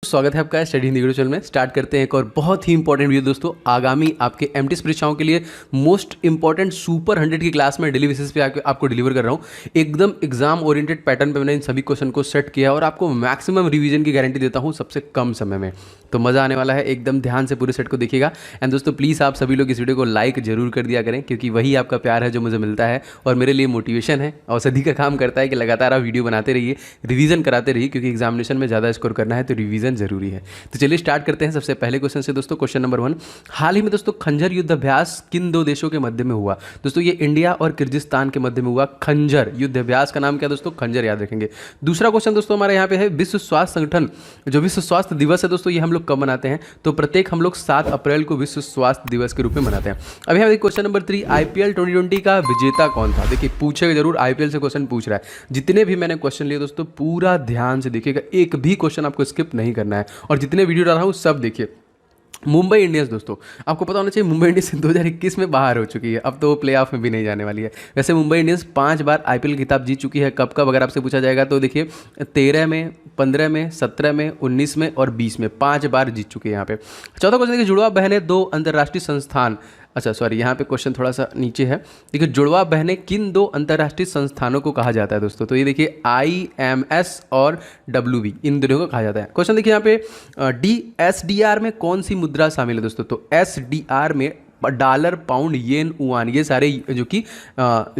स्वागत है आपका स्टडी हिंदी चैनल में। स्टार्ट करते हैं एक और बहुत ही इंपॉर्टेंट वीडियो दोस्तों। आगामी आपके एमटीएस परीक्षाओं के लिए मोस्ट इंपॉर्टेंट सुपर 100 की क्लास में डेली बेसिस पे आपको डिलीवर कर रहा हूँ। एकदम एग्जाम ओरिएंटेड पैटर्न पे मैंने इन सभी क्वेश्चन को सेट किया और आपको मैक्सिमम रिवीजन की गारंटी देता हूँ सबसे कम समय में। तो मज़ा आने वाला है, एकदम ध्यान से पूरे सेट को देखिएगा। एंड दोस्तों प्लीज़ आप सभी लोग इस वीडियो को लाइक जरूर कर दिया करें, क्योंकि वही आपका प्यार है जो मुझे मिलता है और मेरे लिए मोटिवेशन है। औषधि का काम करता है कि लगातार आप वीडियो बनाते रहिए, रिवीजन कराते रहिए, क्योंकि एग्जामिनेशन में ज़्यादा स्कोर करना है तो रिवीजन जरूरी है। तो चलिए स्टार्ट करते हैं सबसे पहले क्वेश्चन से दोस्तों। क्वेश्चन नंबर 1, हाल ही में दोस्तों खंजर युद्ध अभ्यास किन दो देशों के मध्य में हुआ? दोस्तों ये इंडिया और किर्गिस्तान के मध्य में हुआ। खंजर युद्ध अभ्यास का नाम क्या दोस्तों? खंजर, याद रखेंगे। दूसरा क्वेश्चन दोस्तों हमारे यहाँ पे है विश्व स्वास्थ्य संगठन, जो विश्व स्वास्थ्य दिवस है दोस्तों, ये हम लोग कब मनाते हैं? तो प्रत्येक हम लोग 7 अप्रैल को विश्व स्वास्थ्य दिवस के रूप में मनाते हैं। अभी हम क्वेश्चन नंबर 3, आईपीएल 2020 का विजेता कौन था? देखिए पूछेगा जरूर, आईपीएल से क्वेश्चन पूछ रहा है। जितने भी मैंने क्वेश्चन लिए दोस्तों पूरा ध्यान से देखिएगा, एक भी क्वेश्चन आपको स्किप नहीं करना है और जितने वीडियो डाल रहा हूँ सब देखिए। मुंबई इंडियंस दोस्तों, आपको पता होना चाहिए मुंबई इंडियंस 2021 में बाहर हो चुकी है, अब तो वो प्लेऑफ में भी नहीं जाने वाली है। वैसे मुंबई इंडियंस 5 बार आईपीएल खिताब जीत चुकी है। कब कब अगर आपसे पूछा जाएगा तो देखिए 13 में, 15 में, 17 में, 19 में और 20 में 5 बार जीत चुकी है यहाँ पे। चौथा क्वेश्चन देखिए, जुड़वा बहनें 2 अंतर्राष्ट्रीय संस्थान, अच्छा सॉरी यहाँ पे क्वेश्चन थोड़ा सा नीचे है। देखिए जुड़वा बहनें किन 2 अंतर्राष्ट्रीय संस्थानों को कहा जाता है दोस्तों? तो ये देखिए IMS और WB, इन दोनों को कहा जाता है। क्वेश्चन देखिए यहाँ पे SDR में कौन सी मुद्रा शामिल है दोस्तों? तो SDR में डॉलर, पाउंड, येन, युआन, ये सारे जो कि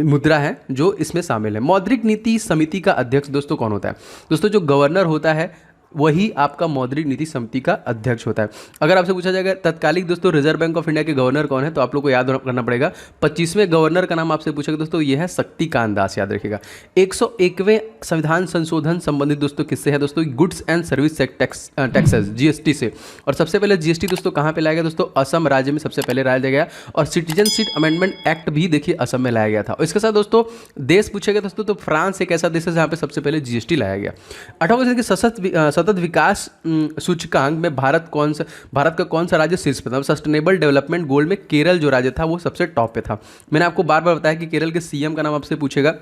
मुद्रा हैं जो इसमें शामिल है। मौद्रिक नीति समिति का अध्यक्ष दोस्तों कौन होता है? दोस्तों जो गवर्नर होता है वही आपका मौद्रिक नीति समिति का अध्यक्ष होता है। अगर आपसे पूछा जाएगा तत्कालिक दोस्तों रिजर्व बैंक ऑफ इंडिया के गवर्नर कौन है, तो आप लोग को याद करना पड़ेगा 25वें गवर्नर का नाम आपसे पूछेगा दोस्तों, ये है शक्तिकांत दास, याद रखिएगा। 101वें संविधान संशोधन संबंधित दोस्तों किससे है दोस्तों? Goods and service taxes, GST से। और सबसे पहले GST दोस्तों कहाँ पे लाया गया दोस्तों? असम राज्य में सबसे पहले लाया गया। और सिटीजनशिप अमेंडमेंट एक्ट भी देखिए असम में लाया गया था। और इसके साथ दोस्तों देश पूछेगा दोस्तों तो फ्रांस एक ऐसा देश है जहाँ पे सबसे पहले GST लाया गया। 8वां सतत विकास सूचकांक में भारत का कौन सा राज्य शीर्ष पे था? सस्टेनेबल डेवलपमेंट गोल में केरल जो राज्य था वो सबसे टॉप पे था। मैंने आपको बार बार बताया कि केरल के CM का नाम आपसे पूछेगा,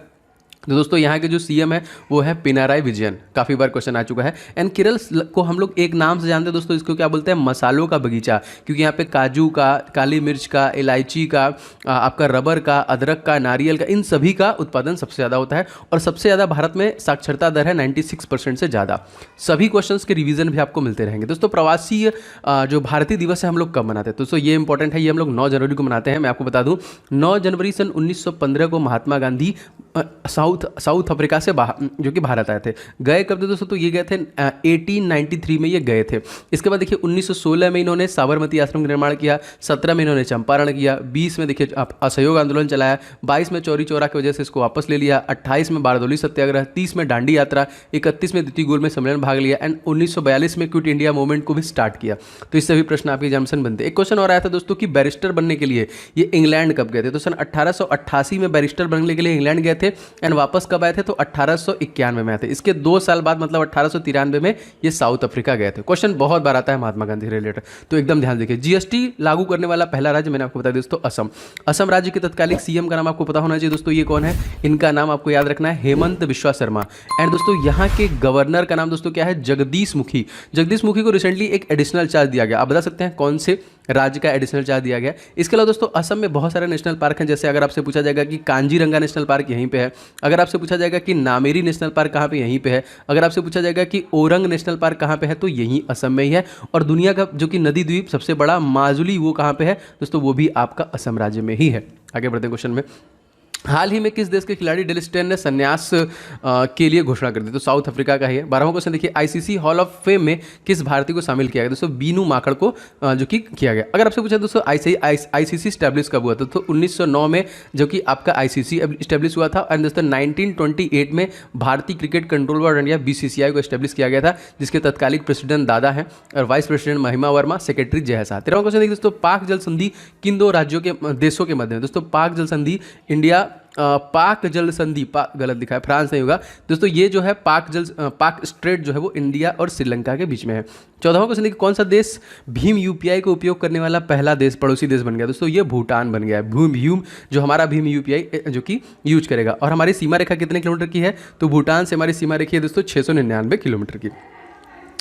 तो दोस्तों यहाँ के जो CM है वो है पिनाराई विजयन, काफ़ी बार क्वेश्चन आ चुका है। एंड केरल को हम लोग एक नाम से जानते हैं दोस्तों, इसको क्या बोलते हैं? मसालों का बगीचा, क्योंकि यहाँ पे काजू का, काली मिर्च का, इलायची का, आपका रबर का, अदरक का, नारियल का, इन सभी का उत्पादन सबसे ज़्यादा होता है। और सबसे ज़्यादा भारत में साक्षरता दर है 96% से ज़्यादा। सभी क्वेश्चन के रिविजन भी आपको मिलते रहेंगे दोस्तों। प्रवासी जो भारतीय दिवस है हम लोग कब मनाते हैं दोस्तों? ये इंपॉर्टेंट है, ये हम लोग 9 जनवरी को मनाते हैं। मैं आपको बता दूँ 9 जनवरी सन 1915 को महात्मा गांधी साउथ अफ्रीका से जो कि भारत आए थे। गए कब थे दोस्तों? तो ये गए थे 1893 में ये गए थे। इसके बाद देखिए 1916 में इन्होंने साबरमती आश्रम का निर्माण किया, 17 में इन्होंने चंपारण किया, 20 में देखिए असहयोग आंदोलन चलाया, 22 में चौरी चौरा की वजह से इसको वापस ले लिया, 28 में बारदोली सत्याग्रह, 30 में दांडी यात्रा, 31 में द्वितीय गोल में सम्मेलन भाग लिया एंड 1942 में क्विट इंडिया मूवमेंट को भी स्टार्ट किया। तो इससे भी प्रश्न आपके एग्जामिनेशन बनते। एक क्वेश्चन और आया था दोस्तों कि बैरिस्टर बनने के लिए ये इंग्लैंड कब गए थे? तो सन 1888 में बैरिस्टर बनने के लिए इंग्लैंड गए थे एंड वापस कब आए थे? तो 1891 में आए थे। इसके 2 साल बाद मतलब 1893 में ये साउथ अफ्रीका गए थे। क्वेश्चन बहुत बार आता है महात्मा गांधी रिलेटेड, तो एकदम ध्यान देखिए। GST लागू करने वाला पहला राज्य मैंने आपको बता दिया दोस्तों, असम। असम राज्य के तत्कालिक CM का नाम आपको पता होना चाहिए दोस्तों, ये कौन है? इनका नाम आपको याद रखना है, हेमंत बिश्वा शर्मा। एंड दोस्तों यहाँ के गवर्नर का नाम दोस्तों क्या है? जगदीश मुखी। जगदीश मुखी को रिसेंटली एक एडिशनल चार्ज दिया गया। आप बता सकते हैं कौन से राज्य का एडिशनल चार्ज दिया गया? इसके अलावा दोस्तों असम में बहुत सारे नेशनल पार्क हैं, जैसे अगर आपसे पूछा जाएगा कि कांजीरंगा नेशनल पार्क यहीं पे है, अगर आपसे पूछा जाएगा कि नामेरी नेशनल पार्क कहाँ पे, यहीं पे है, अगर आपसे पूछा जाएगा कि ओरंग नेशनल पार्क कहाँ पे है, तो यहीं असम में ही है। और दुनिया का जो कि नदी द्वीप सबसे बड़ा माजुली वो कहाँ पे है दोस्तों? वो भी आपका असम राज्य में ही है। आगे बढ़ते हैं क्वेश्चन में। हाल ही में किस देश के खिलाड़ी डेल स्टेन ने संन्यास के लिए घोषणा कर दी? तो साउथ अफ्रीका का ही है। 12वां क्वेश्चन देखिए, ICC हॉल ऑफ फेम में किस भारतीय को शामिल किया गया दोस्तों? बीनू माकड़ को जो कि किया गया। अगर आपसे पूछा दोस्तों ICC स्टैब्लिश कब हुआ था? तो 1909 में जो कि आपका ICC स्टैब्लिश हुआ था। एंड दोस्तों 1928 में भारतीय cricket control board India BCCI को स्टैब्लिश किया गया था, जिसके तत्कालिक प्रेसिडेंट दादा हैं और वाइस प्रेसिडेंट महिमा वर्मा, सेक्रेटरी जय शाह। 13वां क्वेश्चन देखिए दोस्तों, पाक जल संधि किन 2 राज्यों के देशों के मध्य में? दोस्तों पाक जल संधि इंडिया, पाक जल संधि, गलत दिखा है, फ्रांस नहीं होगा दोस्तों। ये जो है पाक स्ट्रेट जो है वो इंडिया और श्रीलंका के बीच में है। 14वां क्वेश्चन देखिए, कौन सा देश भीम UPI को उपयोग करने वाला पहला देश, पड़ोसी देश बन गया दोस्तों? ये भूटान बन गया है। भीम जो हमारा भीम UPI जो कि यूज करेगा। और हमारी सीमा रेखा कितने किलोमीटर की है? तो भूटान से हमारी सीमा रेखा है दोस्तों 699 किलोमीटर की।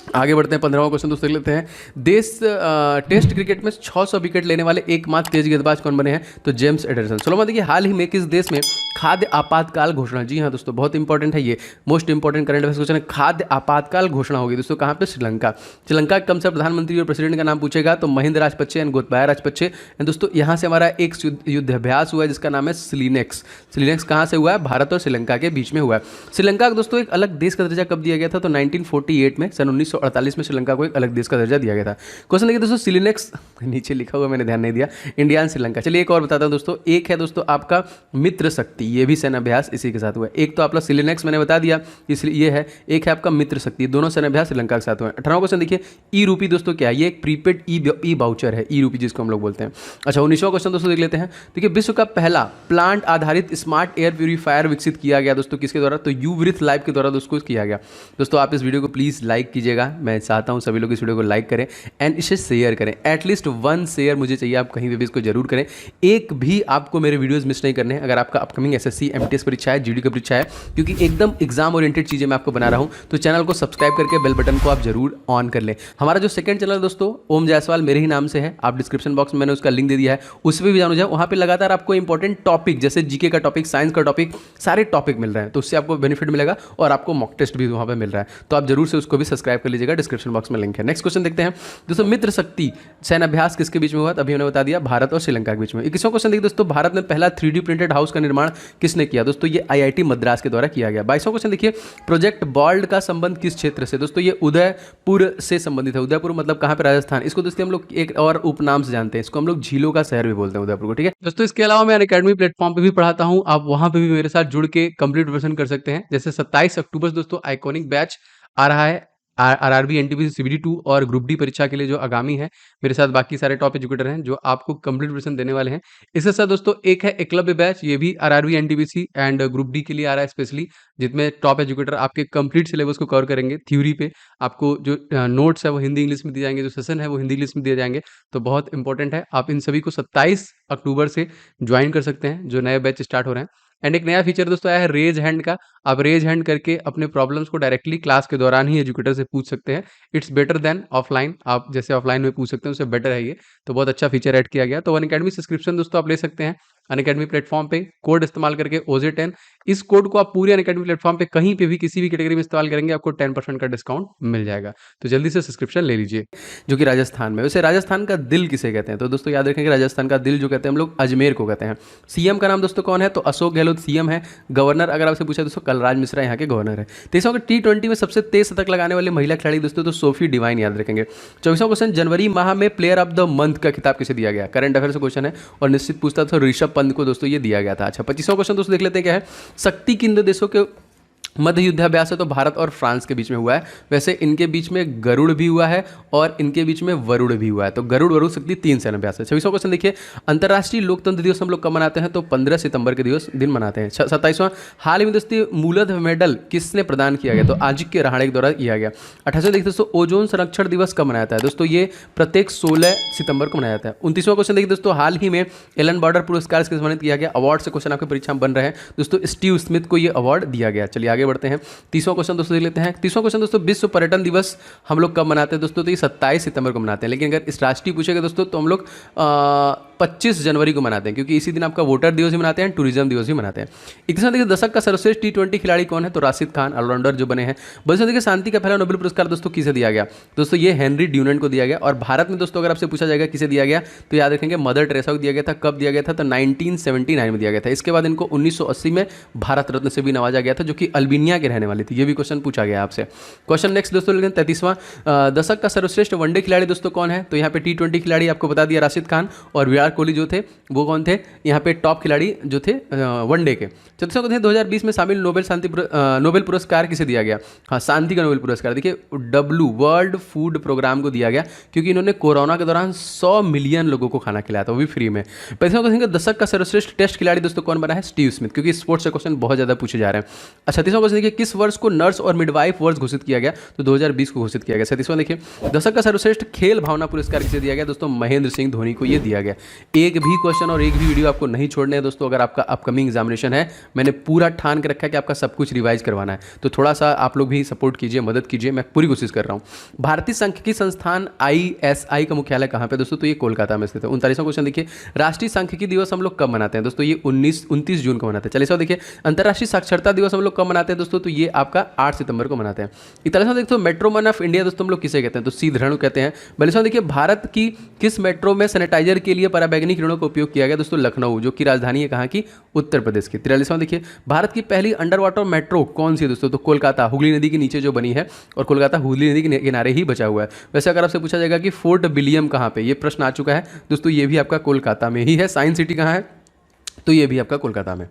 आगे बढ़ते हैं, 15वां क्वेश्चन दोस्तों देख लेते हैं। टेस्ट क्रिकेट में 600 विकेट लेने वाले एकमात्र तेज गेंदबाज कौन बने हैं? तो जेम्स एंडरसन। 16वां देखिए, हाल ही में किस देश में खाद्य आपातकाल घोषणा? जी हाँ दोस्तों, बहुत इंपॉर्टेंट है ये, most important current affairs question है। खाद्य आपातकाल घोषणा होगी दोस्तों कहाँ पे? श्रीलंका। श्रीलंका के कम से प्रधानमंत्री और प्रेसिडेंट का नाम पूछेगा तो महिंदा राजपक्षे एंड गोतबाया राजपक्षे। एंड दोस्तों यहाँ से हमारा एक युद्धाभ्यास हुआ है जिसका नाम है सिलिनेक्स। सिलिनेक्स कहाँ से हुआ है? भारत और श्रीलंका के बीच में हुआ है। श्रीलंका को दोस्तों एक अलग देश का दर्जा कब दिया गया था? तो 1948 में, सन 1948 में श्रीलंका को एक अलग देश का दर्जा दिया गया था। क्वेश्चन देखिए दोस्तों, सिलिनेक्स नीचे लिखा हुआ, मैंने ध्यान नहीं दिया, इंडिया एंड श्रीलंका। चलिए एक और बताता हूँ दोस्तों। एक है दोस्तों आपका मित्र शक्ति, ये भी सेनाभ्यास इसी के साथ हुआ है। एक तो आपका सिलिनेक्स मैंने बता दिया, इसलिए ये है। एक है आपका मित्र शक्ति, दोनों सेनाभ्यास श्रीलंका के साथ हुए हैं। 18वां क्वेश्चन देखिए, ई रूपी दोस्तों क्या है? ये एक प्रीपेड ई बाउचर है, ई रूपी जिसको हम लोग बोलते हैं। अच्छा 19वां क्वेश्चन दोस्तों देख लेते हैं। देखिए, विश्व का पहला प्लांट आधारित स्मार्ट एयर प्यूरीफायर विकसित किया गया दोस्तों किसके द्वारा? तो यूवृथ लाइव के द्वारा दोस्तों किया गया। दोस्तों आप इस वीडियो को प्लीज लाइक कीजिएगा, मैं चाहता हूं सभी लोग इस वीडियो को लाइक करें एंड इसे शेयर करें। एटलीस्ट 1 शेयर मुझे चाहिए, आप कहीं पे भी इसको जरूर करें। एक भी आपको मेरे वीडियोस मिस नहीं करने हैं अगर आपका अपकमिंग एसएससी एमटीएस परीक्षा है, जीडी की परीक्षा है, क्योंकि एकदम एग्जाम ओरिएंटेड चीजें मैं आपको बना रहा हूं। तो चैनल को सब्सक्राइब करके बेल बटन को आप जरूर ऑन कर लें। हमारा जो सेकंड चैनल दोस्तों ओम जायसवाल मेरे ही नाम से है, आप डिस्क्रिप्शन बॉक्स में मैंने उसका लिंक दे दिया है, उस पर भी जानो जाए। वहां पे लगातार आपको इंपॉर्टेंट टॉपिक जैसे जीके का टॉपिक, साइंस का टॉपिक, सारे टॉपिक मिल रहे हैं, तो उससे आपको बेनिफिट मिलेगा और आपको मॉक टेस्ट भी वहां पे मिल रहा है। तो आप जरूर से उसको भी सब्सक्राइब कर लीजिएगा, डिस्क्रिप्शन बॉक्स में लिंक है। नेक्स्ट क्वेश्चन देखते हैं दोस्तों, मित्र शक्ति सेनाभ्यास किसके बीच में हुआ? अभी हमने बता दिया, भारत और श्रीलंका के बीच में। 21वां क्वेश्चन देखिए दोस्तों, भारत में पहला 3D प्रिंटेड हाउस का निर्माण किसने किया? दोस्तों ये IIT मद्रास के द्वारा किया गया। 22वां क्वेश्चन देखिए, प्रोजेक्ट बॉल्ड का संबंध किस क्षेत्र से? दोस्तों ये उदयपुर से संबंधित है। उदयपुर मतलब कहाँ पे? राजस्थान। इसको दोस्तों हम लोग एक और उपनाम से जानते हैं, इसको हम लोग झीलों का शहर भी बोलते हैं उदयपुर को, ठीक है दोस्तों। इसके अलावा मैं अकेडमी प्लेटफॉर्म पे भी पढ़ाता हूँ, आप वहां पे भी मेरे साथ जुड़ के कंप्लीट प्रिपरेशन कर सकते हैं। जैसे 27 अक्टूबर से दोस्तों आइकॉनिक बैच आ रहा है, आरआरबी एनटीपीसी CBD2 और ग्रुप डी परीक्षा के लिए जो आगामी है। मेरे साथ बाकी सारे टॉप एजुकेटर हैं जो आपको कंप्लीट प्रिपरेशन देने वाले हैं। इसके साथ दोस्तों एक है एकलव्य बैच, ये भी RRB NTPC and group D के लिए आ रहा है स्पेशली, जिसमें टॉप एजुकेटर आपके कंप्लीट सिलेबस को कवर करेंगे। थ्योरी पे आपको जो नोट्स है वो हिंदी इंग्लिश में दिए जाएंगे, जो सेशन है वो हिंदी इंग्लिश में दिए जाएंगे, तो बहुत इंपॉर्टेंट है। आप इन सभी को 27 अक्टूबर से ज्वाइन कर सकते हैं, जो नए बैच स्टार्ट हो रहे हैं। एंड एक नया फीचर दोस्तों आया है रेज हैंड का, आप रेज हैंड करके अपने प्रॉब्लम्स को डायरेक्टली क्लास के दौरान ही एजुकेटर से पूछ सकते हैं। इट्स बेटर देन ऑफलाइन, आप जैसे ऑफलाइन में पूछ सकते हैं उससे बेटर है ये, तो बहुत अच्छा फीचर ऐड किया गया। तो अनअकैडमी सब्सक्रिप्शन दोस्तों आप ले सकते हैं अनअकैडमी प्लेटफॉर्म पे, कोड इस्तेमाल करके OJ10। इस कोड को आप पूरे अनअकैडमी प्लेटफॉर्म पे कहीं पे भी किसी भी कैटेगरी में इस्तेमाल करेंगे, आपको 10% का डिस्काउंट मिल जाएगा। तो जल्दी से सब्सक्रिप्शन ले लीजिए। जो कि राजस्थान में, वैसे राजस्थान का दिल किसे कहते हैं? तो दोस्तों याद रखेंगे, राजस्थान का दिल जो कहते हैं हम लोग अजमेर को कहते हैं। सीएम का नाम दोस्तों कौन है? तो अशोक गहलोत सीएम है। गवर्नर अगर आपसे पूछा दोस्तों, कलराज मिश्रा यहाँ के गवर्नर है। 23वां T20 में सबसे तेज शतक लगाने वाले महिला खिलाड़ी दोस्तों तो सोफी डिवाइन, याद रखेंगे। 24वां क्वेश्चन, जनवरी माह में प्लेयर ऑफ द मंथ का खिताब किसे दिया गया? करंट अफेयर से क्वेश्चन है और निश्चित पूछता था, ऋषभ पंत को दोस्तों ये दिया गया था। अच्छा 25वां क्वेश्चन दोस्तों देख लेते हैं क्या है। शक्ति किन दो देशों के मध्य युद्धाभ्यास है? तो भारत और फ्रांस के बीच में हुआ है। वैसे इनके बीच में गरुड़ भी हुआ है और इनके बीच में वरुड़ भी हुआ है, तो गरुड़ वरुड़ शक्ति 3 सेनाभ्यास है। 26वां क्वेश्चन देखिए, अंतर्राष्ट्रीय लोकतंत्र दिवस हम लोग कब मनाते हैं? तो 15 सितंबर के दिन मनाते हैं। 27वां, हाल ही में दोस्तों मूलध मेडल किसने प्रदान किया गया? तो आजिक्य रहाणे के द्वारा किया गया। 28वां देखिए दोस्तों, ओजोन संरक्षण दिवस कब मनाया जाता है? दोस्तों ये प्रत्येक 16 सितंबर को मनाया जाता है। 29वां क्वेश्चन देखिए दोस्तों, हाल ही में एलन बॉर्डर पुरस्कार से सम्मानित किया गया। अवार्ड से क्वेश्चन आपकी परीक्षा में बन रहे हैं दोस्तों, स्टीव स्मिथ को ये अवार्ड दिया गया। चलिए आगे बढ़ते हैं। 30वां क्वेश्चन दोस्तों देख लेते हैं। 30वां क्वेश्चन दोस्तों, विश्व पर्यटन दिवस हम लोग कब मनाते हैं दोस्तों? तो ये 27 सितंबर को मनाते हैं, लेकिन अगर इस राष्ट्रीय पूछेगा दोस्तों तो हम लोग 25 जनवरी को मनाते हैं, क्योंकि इसी दिन आपका वोटर दिवस भी मनाते हैं, टूरिज्म दिवस भी मनाते हैं। 31वां देखिए, दशक का सर्वश्रेष्ठ T20 खिलाड़ी कौन है? तो राशिद खान ऑलराउंडर जो बने हैं। 32वां देखिए, शांति का पहला नोबेल पुरस्कार दोस्तों किसे दिया गया? दोस्तों ये हेनरी ड्यूनेंट को दिया गया। और भारत में दोस्तों अगर आपसे पूछा जाएगा किसे दिया गया, तो याद रखेंगे मदर टेरेसा को दिया गया था। कब दिया गया था? तो 1979 में दिया गया था। इसके बाद इनको 1980 में भारत रत्न से भी नवाजा गया था, जो कि अल्बेनिया के रहने वाली थी। ये भी क्वेश्चन पूछा गया आपसे। क्वेश्चन नेक्स्ट दोस्तों लेकिन 33वां, दशक का सर्वश्रेष्ठ वनडे खिलाड़ी दोस्तों कौन है? तो यहाँ पे T20 खिलाड़ी आपको बता दिया राशिद खान, और विराट कोहली जो थे वो कौन थे? यहाँ पे टॉप खिलाड़ी जो थे वनडे के। 34वां को थे 2020 में शामिल नोबेल पुरस्कार किसे दिया गया? हाँ, शांति का नोबेल पुरस्कार देखिए W वर्ल्ड फूड प्रोग्राम को दिया गया, क्योंकि इन्होंने कोरोना के दौरान 100 मिलियन लोगों को खाना खिलाया था, वो भी फ्री में। 35वां क्वेश्चन, दशक का सर्वश्रेष्ठ टेस्ट खिलाड़ी दोस्तों कौन बना है? स्टीव स्मिथ, क्योंकि स्पोर्ट्स से क्वेश्चन बहुत ज्यादा पूछे जा रहे हैं। अच्छा 36वां क्वेश्चन देखिए, किस वर्ष को नर्स और मिडवाइफ वर्ष घोषित किया गया? तो 2020 को घोषित किया गया। 37वां देखिए, दशक का सर्वश्रेष्ठ खेल भावना पुरस्कार किसे दिया गया? दोस्तों महेंद्र सिंह धोनी को ये दिया गया। एक भी क्वेश्चन और एक भी वीडियो आपको नहीं छोड़ने हैं दोस्तों। अगर आपका अपकमिंग एग्जामिनेशन है, मैंने पूरा ठान के रखा है कि आपका सब कुछ रिवाइज करवाना है, तो थोड़ा सा आप लोग भी सपोर्ट कीजिए, मदद कीजिए, मैं पूरी कोशिश कर रहा हूँ। भारतीय सांख्यिकी संस्थान ISI का मुख्यालय कहाँ पे दोस्तों? तो ये कोलकाता में स्थित है। 39वां क्वेश्चन देखिए, राष्ट्रीय सांख्यिकी दिवस हम लोग कब मनाते हैं दोस्तों? ये 29 जून को मनाते हैं। 40वां देखिए, अंतर्राष्ट्रीय साक्षरता दिवस हम लोग कब मनाते हैं दोस्तों? तो ये आपका 8 सितंबर को मनाते हैं। 41वां देखो, मेट्रोमैन ऑफ इंडिया दोस्तों हम लोग किसे कहते हैं? तो सी धरणु कहते हैं। 42वां देखिए, भारत की किस मेट्रो में सैनिटाइजर के लिए पराबैंगनी किरणों का उपयोग किया गया दोस्तों? लखनऊ, जो कि राजधानी है कहाँ की? उत्तर प्रदेश की। 43वां देखिए, भारत की पहली अंडर वाटर मेट्रो कौन सी है दोस्तों? तो कोलकाता, हुगली नदी के नीचे जो बनी है, और कोलकाता हुगली नदी के किनारे ही बचा हुआ है। वैसे अगर आपसे पूछा जाएगा कि फोर्ट विलियम कहाँ पे, ये प्रश्न आ चुका है दोस्तों, ये भी आपका कोलकाता में ही है। साइंस सिटी कहाँ है? तो ये भी आपका कोलकाता में।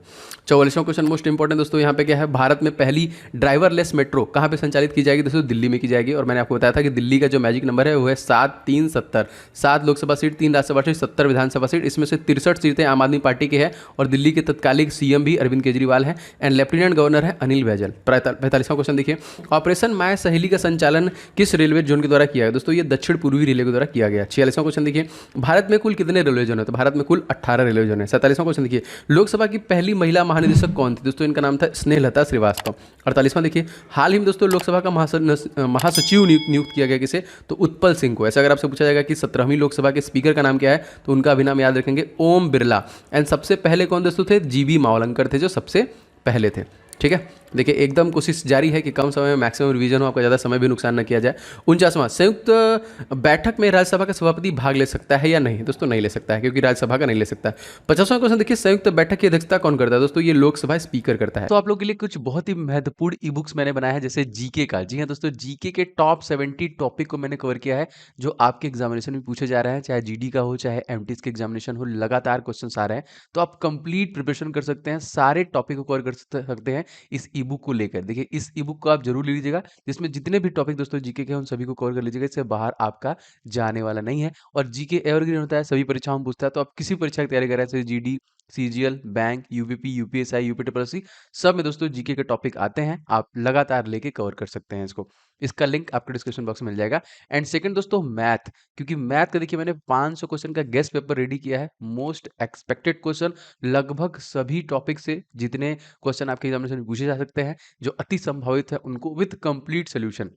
44वां क्वेश्चन मोस्ट इंपॉर्टेंट दोस्तों, यहाँ पे क्या है? भारत में पहली ड्राइवरलेस मेट्रो कहाँ पे संचालित की जाएगी दोस्तों? दिल्ली में की जाएगी। और मैंने आपको बताया था कि दिल्ली का जो मैजिक नंबर है वो है 7370। 7 लोकसभा सीट, 3 राज्यसभा सीट, 70 विधानसभा सीट, इसमें से 63 सीटें आम आदमी पार्टी की है। और दिल्ली के तत्कालिक CM भी अरविंद केजरीवाल है, एंड लेफ्टिनेंट गवर्नर है अनिल बैजल। 45वां क्वेश्चन देखिए, ऑपरेशन माय सहेली का संचालन किस रेलवे जोन के द्वारा किया गया दोस्तों? ये दक्षिण पूर्वी रेलवे के द्वारा किया गया। 46वां क्वेश्चन देखिए, भारत में कुल कितने रेलवे जोन है? तो भारत में कुल 18 रेलवे जोन है। 47वां क्वेश्चन देखिए, लोकसभा की पहली महिला महानिदेशक कौन थी दोस्तों? इनका नाम था स्नेहलता श्रीवास्तव। 48वां देखिए, हाल ही में दोस्तों लोकसभा का महासचिव नियुक्त किया गया किसे? तो उत्पल सिंह को। ऐसा अगर आपसे पूछा जाएगा कि 17वीं लोकसभा के स्पीकर का नाम क्या है, तो उनका भी नाम याद रखेंगे, ओम बिरला। एंड सबसे पहले कौन दोस्तों थे? GV मावलंकर थे जो सबसे पहले थे। ठीक है, देखिए एकदम कोशिश जारी है कि कम समय में मैक्सिमम रिवीजन हो, आपका ज़्यादा समय भी नुकसान न किया जाए। 49वां, संयुक्त बैठक में राज्यसभा का सभापति भाग ले सकता है या नहीं? दोस्तों नहीं ले सकता है, क्योंकि राज्यसभा का नहीं ले सकता है। 50वां क्वेश्चन देखिए, संयुक्त बैठक की अध्यक्षता कौन करता है दोस्तों? ये लोकसभा स्पीकर करता है। तो आप लोग के लिए कुछ बहुत ही महत्वपूर्ण ई बुक्स मैंने बनाया है, जैसे जीके का। जी हाँ दोस्तों, जीके के टॉप 70 टॉपिक को मैंने कवर किया है, जो आपके एग्जामिनेशन में पूछे जा रहे हैं, चाहे GD का हो, चाहे MTS के एग्जामिनेशन हो, लगातार क्वेश्चन आ रहे हैं। तो आप कंप्लीट प्रिपरेशन कर सकते हैं, सारे टॉपिक को कवर कर सकते हैं इस ई बुक को लेकर। देखिए इस ई बुक को आप जरूर ले लीजिएगा, जिसमें जितने भी टॉपिक दोस्तों जीके के हैं उन सभी को कवर कर लीजिएगा, इससे बाहर आपका जाने वाला नहीं है। और जीके एवरग्रीन होता है, सभी परीक्षाओं में पूछता है, तो आप किसी परीक्षा की तैयारी कर रहे हैं, जैसे GD, CGL, bank, UPP, UPSI, UPSSC, सब में दोस्तों जीके के टॉपिक आते हैं, आप लगातार लेके कवर कर सकते हैं इसको। इसका लिंक आपको डिस्क्रिप्शन बॉक्स में मिल जाएगा। एंड सेकंड दोस्तों, मैथ, क्योंकि मैथ का देखिए मैंने 500 क्वेश्चन का गेस्ट पेपर रेडी किया है, मोस्ट एक्सपेक्टेड क्वेश्चन, लगभग सभी टॉपिक से जितने क्वेश्चन आपके एग्जामिनेशन में पूछे जा सकते हैं, जो अति संभावित है, उनको विद कंप्लीट सोल्यूशन,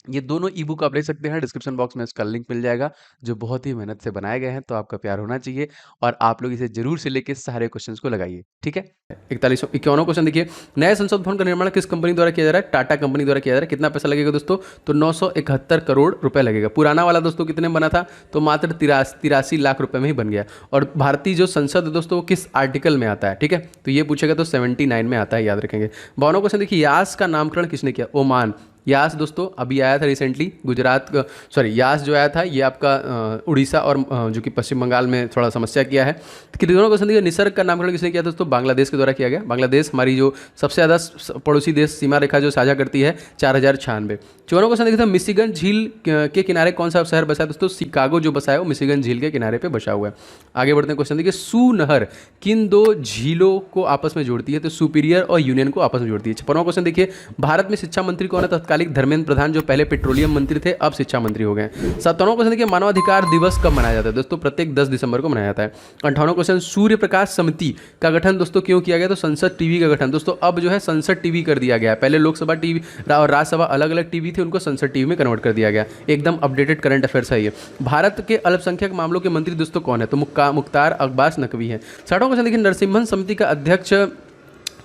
ये दोनों ई बुक आप ले सकते हैं। डिस्क्रिप्शन बॉक्स में इसका लिंक मिल जाएगा, जो बहुत ही मेहनत से बनाए गए हैं, तो आपका प्यार होना चाहिए और आप लोग इसे जरूर से लेके सारे क्वेश्चंस को लगाइए। ठीक है, 51वां क्वेश्चन देखिए, नए संसद भवन का निर्माण किस कंपनी द्वारा किया जा रहा है? टाटा कंपनी द्वारा किया जा रहा है। कितना पैसा लगेगा दोस्तों? तो 971 करोड़ रुपए लगेगा। पुराना वाला दोस्तों कितने में बना था? तो मात्र 83 लाख रुपए में ही बन गया। और भारतीय जो संसद है दोस्तों, किस आर्टिकल में आता है? ठीक है, तो ये पूछेगा तो 79 में आता है, याद रखेंगे। 52वां क्वेश्चन देखिए, यास का नामकरण किसने किया? ओमान। यास दोस्तों अभी आया था रिसेंटली, गुजरात, यास जो आया था ये आपका उड़ीसा और जो कि पश्चिम बंगाल में थोड़ा समस्या किया है। तो दोनों क्वेश्चन देखिए, निसर्ग का नामकरण किसने किया दोस्तों? बांग्लादेश के द्वारा किया गया। बांग्लादेश हमारी जो सबसे ज़्यादा पड़ोसी देश सीमा रेखा जो साझा करती है, 4096। 54वां क्वेश्चन देखिए, मिशिगन झील के किनारे कौन सा शहर बसा है दोस्तों? शिकागो जो बसा है वो मिशिगन झील के किनारे पर बसा हुआ है। आगे बढ़ते हैं, क्वेश्चन देखिए, सू नहर किन दो झीलों को आपस में जोड़ती है? तो सुपीरियर और यूनियन को आपस में जोड़ती है। 56वां क्वेश्चन देखिए, भारत में शिक्षा मंत्री कौन है? तत्कालीन धर्मेंद्र प्रधान, जो पहले पेट्रोलियम मंत्री थे, अब शिक्षा मंत्री हो गए। 57वां क्वेश्चन देखिए, मानवाधिकार दिवस कब मनाया जाता है दोस्तों? प्रत्येक 10 दिसंबर को मनाया जाता है। 58वां क्वेश्चन, सूर्य प्रकाश समिति का गठन दोस्तों क्यों किया गया? तो संसद टीवी का गठन। दोस्तों अब जो है संसद टीवी कर दिया गया है, पहले लोकसभा टीवी और राज्यसभा अलग अलग टीवी थे, उनको संसद टीवी में कन्वर्ट कर दिया गया। एकदम अपडेटेड करंट अफेयर्स है ये। भारत के अल्पसंख्यक मामलों के मंत्री दोस्तों कौन है? तो मुख्तार अब्बास नकवी है। 60वां क्वेश्चन देखिए, नरसिम्हन समिति का अध्यक्ष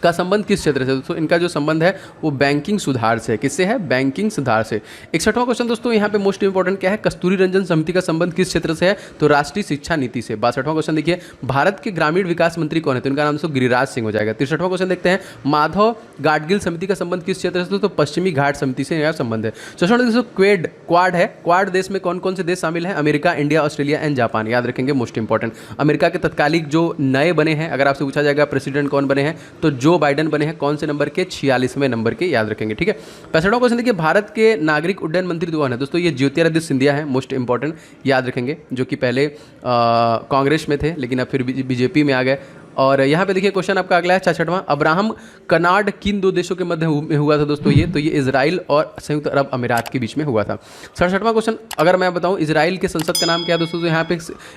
का संबंध किस क्षेत्र से दोस्तों? इनका जो संबंध है वो बैंकिंग सुधार से। किससे है? बैंकिंग सुधार से। 61वां क्वेश्चन दोस्तों यहाँ पे मोस्ट इंपॉर्टेंट क्या है? कस्तूरी रंजन समिति का संबंध किस क्षेत्र से है? तो राष्ट्रीय शिक्षा नीति से। 62वां क्वेश्चन देखिए, भारत के ग्रामीण विकास मंत्री कौन है? तो इनका नाम दोस्तों गिरिराज सिंह हो जाएगा। 63वां क्वेश्चन देखते हैं, माधव गाडगिल समिति का संबंध किस क्षेत्र से? तो पश्चिमी घाट समिति से संबंध है। 64वां दोस्तों क्वाड है। क्वाड देश में कौन कौन से देश शामिल हैं? America, India, Australia and Japan. याद रखेंगे, मोस्ट इंपॉर्टेंट। अमेरिका के तत्कालिक जो नए बने हैं, अगर आपसे पूछा जाएगा प्रेसिडेंट कौन बने हैं, तो जो बाइडेन बने हैं। कौन से नंबर के? 46वें नंबर के, याद रखेंगे। ठीक है, 65वां क्वेश्चन देखिए, भारत के नागरिक उड्डयन मंत्री कौन है दोस्तों? ये ज्योतिरादित्य सिंधिया है, मोस्ट इंपॉर्टेंट, याद रखेंगे, जो कि पहले कांग्रेस में थे लेकिन अब फिर बीजेपी में आ गए। और यहाँ पे देखिए क्वेश्चन आपका अगला है 66वां, अब्राहम कनाड किन दो देशों के मध्य में हुआ था दोस्तों? ये तो ये इजराइल और संयुक्त अरब अमीरात के बीच में हुआ था। 67वां क्वेश्चन अगर मैं बताऊँ, इजराइल के संसद का नाम क्या है दोस्तों? तो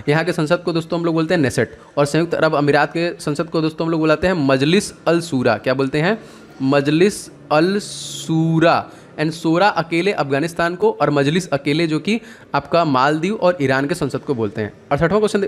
यहाँ के संसद को दोस्तों हम लोग बोलते हैं नेसेट, और संयुक्त अरब अमीरात के संसद को दोस्तों हम लोग बुलाते हैं मजलिस अल शूरा। क्या बोलते हैं? मजलिस अल शूरा। एंड शूरा अकेले अफगानिस्तान को, और मजलिस अकेले जो कि आपका मालदीव और ईरान के संसद को बोलते हैं। 68वां क्वेश्चन,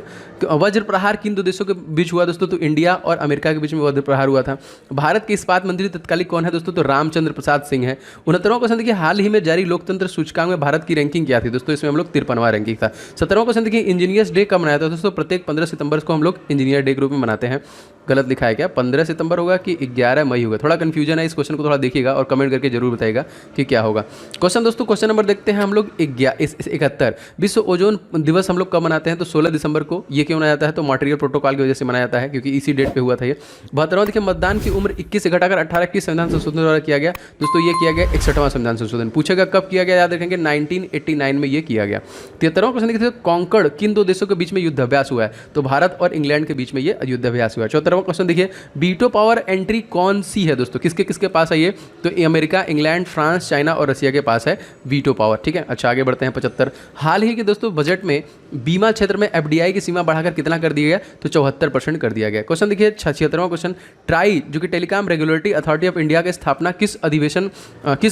वज्र प्रहार किन दो देशों के बीच हुआ दोस्तों? तो इंडिया और अमेरिका के बीच में वज्र प्रहार हुआ था। भारत के इस्पात मंत्री तत्कालिक कौन है दोस्तों? तो रामचंद्र प्रसाद सिंह है। 69वां क्वेश्चन देखिए, हाल ही में जारी लोकतंत्र सूचकांक में भारत की रैंकिंग क्या थी दोस्तों? इसमें हम लोग 53वां रैंकिंग था। 70वां क्वेश्चन देखिए, इंजीनियर्स डे कब मनाया था दोस्तों? प्रत्येक 15 सितंबर को हम लोग इंजीनियर डे के रूप में मनाते हैं। गलत लिखा है क्या? 15 सितंबर होगा कि 11 मई होगा? थोड़ा कंफ्यूजन है, इस क्वेश्चन को थोड़ा देखिएगा और कमेंट करके जरूर बताइएगा कि क्या होगा। क्वेश्चन दोस्तों, क्वेश्चन नंबर देखते हैं हम लोग 71, विश्व ओजोन दिवस हम लोग कब मनाते हैं? तो 16 दिसंबर को। ये क्यों मनाया जाता है? तो मॉन्ट्रियल प्रोटोकॉल की वजह से मनाया जाता है, क्योंकि इसी डेट पे हुआ था ये। 72वां देखिए, मतदान की उम्र 21 से घटाकर 18 की संविधान संशोधन द्वारा किया गया दोस्तों? ये किया गया 61वां संविधान संशोधन। पूछेगा कब किया गया? याद रखेंगे 1989 में ये किया गया। 73वां क्वेश्चन देखिए, कॉन्कर्ड किन दो देशों के बीच में युद्धाभ्यास हुआ है? तो भारत और इंग्लैंड के बीच में ये युद्धाभ्यास हुआ है। 74वां क्वेश्चन देखिए, वीटो पावर एंट्री कौन सी है दोस्तों? किसके किसके पास है ये? तो अमेरिका, इंग्लैंड, फ्रांस, चाइना और रशिया के पास है वीटो पावर। ठीक है, अच्छा आगे बढ़ते हैं। 75, हाल ही के दोस्तों बजट में बीमा क्षेत्र में एफडीआई की सीमा बढ़ाकर कितना कर दिया गया? तो 74% कर दिया गया। क्वेश्चन देखिए 76वां क्वेश्चन, ट्राई जो कि telecom regulatory authority of India की स्थापना किस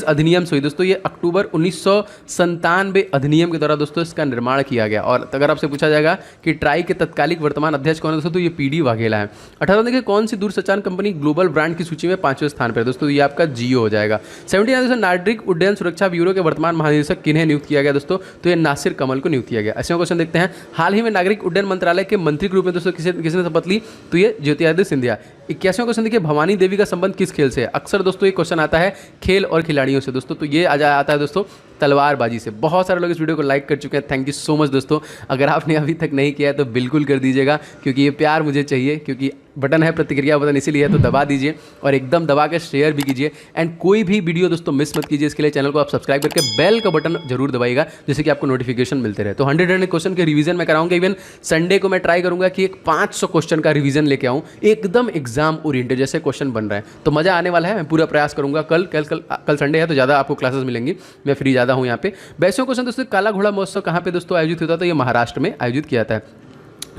अधिनियम से हुई दोस्तों? ये अक्टूबर 1997 अधिनियम के द्वारा दोस्तों इसका निर्माण किया गया। और अगर आपसे पूछा जाएगा कि ट्राई के तत्कालिक वर्तमान अध्यक्ष कौन है दोस्तों? तो ये पीडी वाघेला है। 18वां देखिए, कौन सी दूरसंचार कंपनी ग्लोबल ब्रांड की सूची में 5वें स्थान पर है दोस्तों? ये आपका जियो हो जाएगा। 79 नागरिक उड्डयन सुरक्षा ब्यूरो के वर्तमान महानिदेशक किन्हें नियुक्त किया गया दोस्तों? तो ये नासिर कमल को नियुक्त किया गया। 80वां क्वेश्चन देखते हैं, हाल ही में नागरिक उड्डयन मंत्रालय के मंत्री के रूप में दोस्तों किसने शपथ ली? तो ये ज्योतिरादित्य सिंधिया। 81वां क्वेश्चन देखिए, भवानी देवी का संबंध किस खेल से है? अक्सर दोस्तों ये क्वेश्चन आता है खेल और खिलाड़ियों से दोस्तों, तो ये आता है दोस्तों तलवारबाजी से। बहुत सारे लोग इस वीडियो को लाइक कर चुके हैं, थैंक यू सो मच दोस्तों। अगर आपने अभी तक नहीं किया है तो बिल्कुल कर दीजिएगा, क्योंकि ये प्यार मुझे चाहिए, क्योंकि बटन है प्रतिक्रिया बटन, इसीलिए है, तो दबा दीजिए और एकदम दबा के शेयर भी कीजिए। एंड कोई भी वीडियो दोस्तों मिस मत कीजिए, इसके लिए चैनल को आप सब्सक्राइब करके बेल का बटन जरूर दबाइएगा, जिससे कि आपको नोटिफिकेशन मिलते रहे। तो 100 क्वेश्चन के रिवीजन मैं कराऊंगा। इवन संडे को मैं ट्राई करूंगा कि एक 500 क्वेश्चन का रिवीजन लेके आऊँ, एकदम एग्जाम ओरिएंटेड जैसे क्वेश्चन बन रहे हैं, तो मजा आने वाला है। मैं पूरा प्रयास करूंगा। कल संडे है तो ज़्यादा आपको क्लासेस मिलेंगी, मैं फ्री ज़्यादा हूँ यहाँ पे। 82वां क्वेश्चन दोस्तों, काला घोड़ा महोत्सव कहाँ पे दोस्तों आयोजित होता है? तो ये महाराष्ट्र में आयोजित किया जाता है।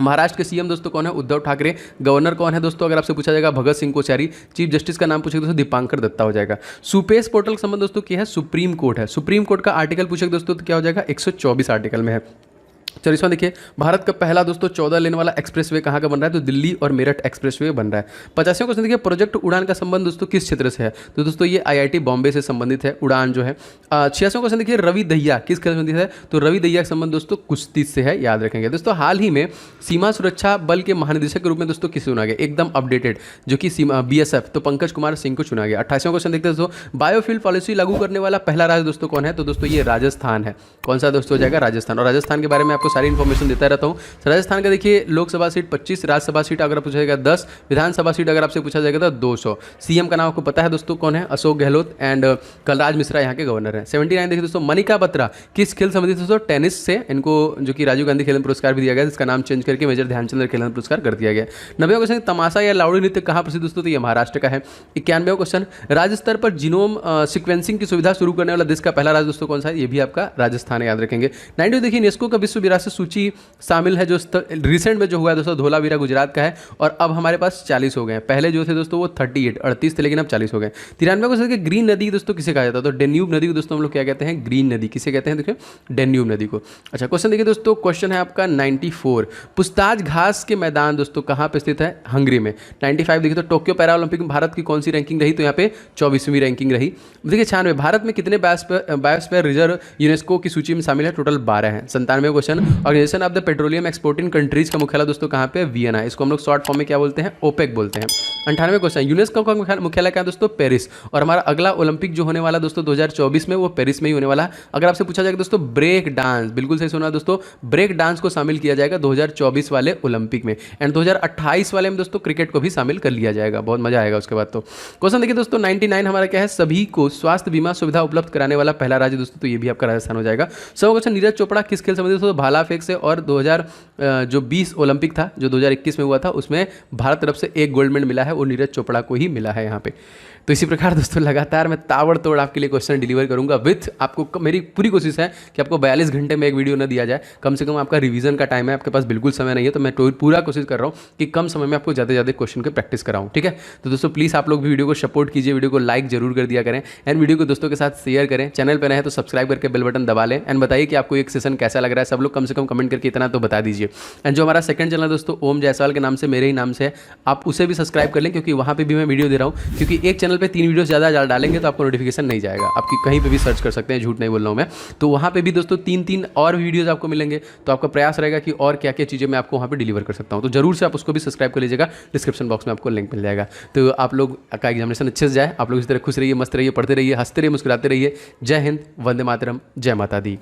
महाराष्ट्र के सीएम दोस्तों कौन है? उद्धव ठाकरे। गवर्नर कौन है दोस्तों? अगर आपसे पूछा जाएगा भगत सिंह कोश्यारी। चीफ जस्टिस का नाम पूछेगा दोस्तों दीपांकर दत्ता हो जाएगा। सुपेस पोर्टल का संबंध दोस्तों क्या है? सुप्रीम कोर्ट है। सुप्रीम कोर्ट का आर्टिकल पूछेगा दोस्तों तो क्या हो जाएगा? 124 आर्टिकल में है। 40वां देखिए, भारत का पहला दोस्तों 14 लेन वाला एक्सप्रेसवे कहाँ का बन रहा है? तो दिल्ली और मेरठ एक्सप्रेसवे बन रहा है। 50वां क्वेश्चन देखिए, प्रोजेक्ट उड़ान का संबंध दोस्तों किस क्षेत्र से है? तो दोस्तों ये आईआईटी बॉम्बे से संबंधित है उड़ान जो है। 86वां क्वेश्चन देखिए, रवि दहिया किस खेल से संबंधित है? तो रवि दहिया का संबंध दोस्तों कुश्ती से है, याद रखेंगे दोस्तों। हाल ही में सीमा सुरक्षा बल के महानिदेशक के रूप में दोस्तों किसे चुना गया? एकदम अपडेटेड जो कि बीएसएफ, तो पंकज कुमार सिंह को चुना गया। 28वां क्वेश्चन देखते हैं दोस्तों, बायोफ्यूल पॉलिसी लागू करने वाला पहला राज्य दोस्तों कौन है? तो दोस्तों ये राजस्थान है। कौन सा दोस्तों हो जाएगा? राजस्थान। और राजस्थान के बारे में आपको सारी इन्फॉर्मेशन देता रहता हूँ। राजस्थान का देखिए, लोकसभा सीट 25, राज्यसभा सीट अगर पूछा जाएगा 10, विधानसभा सीट अगर आपसे पूछा जाएगा तो 200। सीएम का नाम आपको पता है दोस्तों कौन है? अशोक गहलोत। एंड कलराज मिश्रा यहाँ के गवर्नर हैं। 79 देखिए दोस्तों, मनिका बत्रा किस खेल संबंधित दोस्तों? टेनिस से। इनको जो कि राजीव गांधी खेल पुरस्कार भी दिया गया, जिसका नाम चेंज करके मेजर ध्यानचंद खेल पुरस्कार कर दिया गया। 90वां क्वेश्चन, तमाशा या लावड़ी नृत्य कहाँ प्रसिद्ध दोस्तों? तो ये महाराष्ट्र का है। 91वां क्वेश्चन, राज्य स्तर पर जीनोम सिक्वेंसिंग की सुविधा शुरू करने वाला देश का पहला राज्य दोस्तों कौन सा है? ये भी आपका राजस्थान है, याद रखेंगे। 92 देखिए, यूनेस्को का विश्व विरासत सूची शामिल है जो रिसेंट में जो हुआ है दोस्तों, धोलावीरा गुजरात का है। और अब हमारे पास 40 हो गए। पहले जो थे दोस्तों वो 38 थे, लेकिन अब 40 हो गए। 93 को ग्रीन नदी दोस्तों किसे कहा जाता है? तो डेन्यूब नदी को दोस्तों हम लोग क्या कहते हैं? ग्रीन नदी। किसे कहते हैं? देखिए डेन्यूब नदी को। अच्छा क्वेश्चन देखिए दोस्तों, क्वेश्चन है आपका 94, पुछताछ घास के मैदान दोस्तों कहाँ पे स्थित है? हंगरी में। 95 देखिए तो टोक्यो पैरा ओलंपिक में भारत की कौन सी रैंकिंग रही? तो यहाँ पे 24वीं रैंकिंग रही। देखिए 96, भारत में कितने बायोस्फीयर रिजर्व यूनेस्को की सूची में शामिल है? टोटल 12 है। 97 question, organisation of the petroleum exporting countries का मुख्यालय दोस्तों कहाँ पे? वियना। इसको हम लोग शॉर्ट फॉर्म में क्या बोलते हैं? ओपेक बोलते हैं। 98 क्वेश्चन, यूनेस्को का मुख्यालय क्या है दोस्तों? पेरिस। और हमारा अगला ओलंपिक जो होने वाला दोस्तों 2024 में, वो पेरिस में ही होने वाला है। अगर आपसे पूछा जाएगा दोस्तों ब्रेक डांस, बिल्कुल सही सुना दोस्तों, ब्रेक डांस को शामिल किया जाएगा 2024 वाले ओलंपिक में। एंड 2028 वाले में दोस्तों क्रिकेट को भी शामिल कर लिया जाएगा, बहुत मजा आएगा उसके बाद। तो क्वेश्चन देखिए दोस्तों 99 हमारा क्या है? सभी को स्वास्थ्य बीमा सुविधा उपलब्ध कराने वाला पहला राज्य दोस्तों, तो ये भी आपका राजस्थान हो जाएगा। 100 क्वेश्चन, नीरज चोपड़ा किस खेल संबंधित दोस्तों? भाला फेंक से, और 2020 ओलंपिक था जो 2021 में हुआ था, उसमें भारत तरफ से एक गोल्ड मेडल मिला है, वो नीरज चोपड़ा को ही मिला है यहाँ पे। तो इसी प्रकार दोस्तों लगातार मैं ताबड़तोड़ आपके लिए क्वेश्चन डिलीवर करूंगा विथ आपको, मेरी पूरी कोशिश है कि आपको 42 घंटे में एक वीडियो न दिया जाए। कम से कम आपका रिवीजन का टाइम है, आपके पास बिल्कुल समय नहीं है, तो मैं पूरा कोशिश कर रहा हूँ कि कम समय में आपको ज़्यादा से ज़्यादा क्वेश्चन की प्रैक्टिस कराऊँ। ठीक है, तो दोस्तों प्लीज़ आप लोग भी वीडियो को सपोर्ट कीजिए, वीडियो को लाइक जरूर कर दिया करें, एंड वीडियो को दोस्तों के साथ शेयर करें। चैनल पर नए हैं तो सब्सक्राइब करके बेल बटन दबा लें, एंड बताइए कि आपको एक सेशन कैसा लग रहा है। सब लोग कम से कम कमेंट करके इतना तो बता दीजिए। एंड जो हमारा सेकंड चैनल दोस्तों ओम जायसवाल के नाम से, मेरे ही नाम से है, आप उसे भी सब्सक्राइब कर लें, क्योंकि वहाँ पे भी मैं वीडियो दे रहा हूँ। क्योंकि एक चैनल पे 3 वीडियो ज़्यादा डालेंगे तो आपको नोटिफिकेशन नहीं जाएगा, आपकी कहीं पे भी सर्च कर सकते हैं, झूठ नहीं बोल रहा हूँ मैं। तो वहाँ पे भी दोस्तों 3 और वीडियोज़ आपको मिलेंगे, तो आपका प्रयास रहेगा कि और क्या क्या चीज़ें मैं आपको वहाँ पे डिलीवर कर सकता हूँ। तो जरूर से आप उसको भी सब्सक्राइब कर लीजिएगा, डिस्क्रिप्शन बॉक्स में आपको लिंक मिल जाएगा। तो आप लोग का एग्जामिनेशन अच्छे से जाए, आप लोग इस तरह खुश रहिए, मस्त रहिए, पढ़ते रहिए, हंसते रहिए, मुस्कुराते रहिए। जय हिंद, वंदे मातरम, जय माता दी।